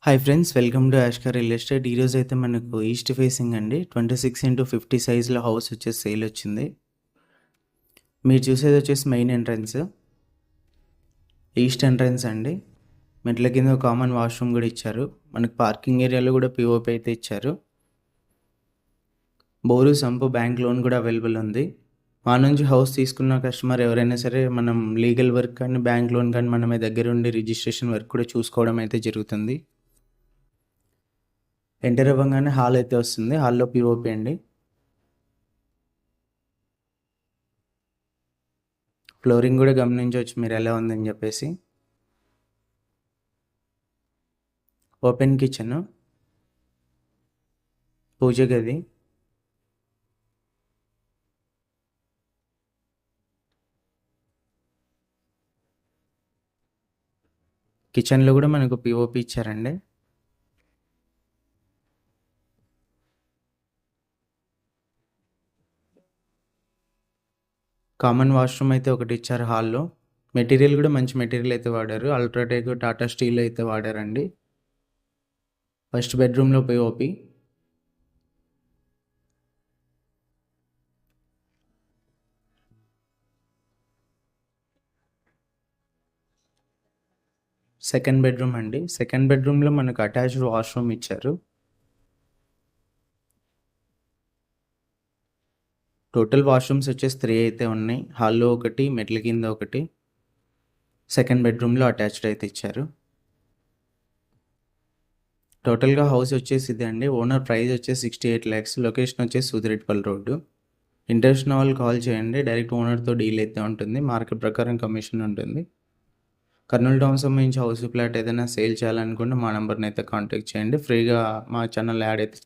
Hi friends, welcome to యాష్కర్ real estate. ఈరోజు అయితే మనకు ఈస్ట్ ఫేసింగ్ అండి 26x50 సైజులో హౌస్ వచ్చేసి సేల్ వచ్చింది. మీరు చూసేది వచ్చేసి మెయిన్ ఎంట్రన్స్, ఈస్ట్ ఎంట్రన్స్ అండి. మెట్ల కింద ఒక కామన్ వాష్రూమ్ కూడా ఇచ్చారు. మనకు పార్కింగ్ ఏరియాలో కూడా పిఓపి అయితే ఇచ్చారు. బోరు సంపు బ్యాంక్ లోన్ కూడా అవైలబుల్ ఉంది. మా నుంచి హౌస్ తీసుకున్న కస్టమర్ ఎవరైనా సరే మనం లీగల్ వర్క్ కానీ బ్యాంక్ లోన్ కానీ మనమే దగ్గరుండి రిజిస్ట్రేషన్ వర్క్ కూడా చూసుకోవడం అయితే జరుగుతుంది. ఎంటర్ అవ్వగానే హాల్ అయితే వస్తుంది. హాల్లో పిఓపి అండి. ఫ్లోరింగ్ కూడా గమనించవచ్చు మీరు ఎలా ఉందని చెప్పేసి. ఓపెన్ కిచెన్, పూజ గది, కిచెన్లో కూడా మనకు పిఓపి ఇచ్చారండి. కామన్ వాష్రూమ్ అయితే ఒకటి ఇచ్చారు హాల్లో. మెటీరియల్ కూడా మంచి మెటీరియల్ అయితే వాడారు. అల్ట్రాటెక్, టాటా స్టీల్ అయితే వాడారండి. ఫస్ట్ బెడ్రూమ్లో పిఓపి, సెకండ్ బెడ్రూమ్ అండి. సెకండ్ బెడ్రూమ్లో మనకు అటాచ్డ్ వాష్రూమ్ ఇచ్చారు. టోటల్ వాష్రూమ్స్ వచ్చేసి 3 అయితే ఉన్నాయి. హాల్లో ఒకటి, మెట్ల కింద ఒకటి, సెకండ్ బెడ్రూమ్లో అటాచ్డ్ అయితే ఇచ్చారు. టోటల్గా హౌస్ వచ్చేసి ఇది అండి. ఓనర్ ప్రైస్ వచ్చేసి 68 lakhs. లొకేషన్ వచ్చేసి సూదిరెడ్డిపల్లి రోడ్డు. ఇంట్రెస్ట్ ఉన్న వాళ్ళు కాల్ చేయండి. డైరెక్ట్ ఓనర్తో డీల్ అయితే ఉంటుంది. మార్కెట్ ప్రకారం కమిషన్ ఉంటుంది. కర్నూలు టౌన్ సంబంధించి హౌస్ ప్లాట్ ఏదైనా సేల్ చేయాలనుకుంటే మా నెంబర్ని అయితే కాంటాక్ట్ చేయండి. ఫ్రీగా మా ఛానల్ యాడ్ అయితే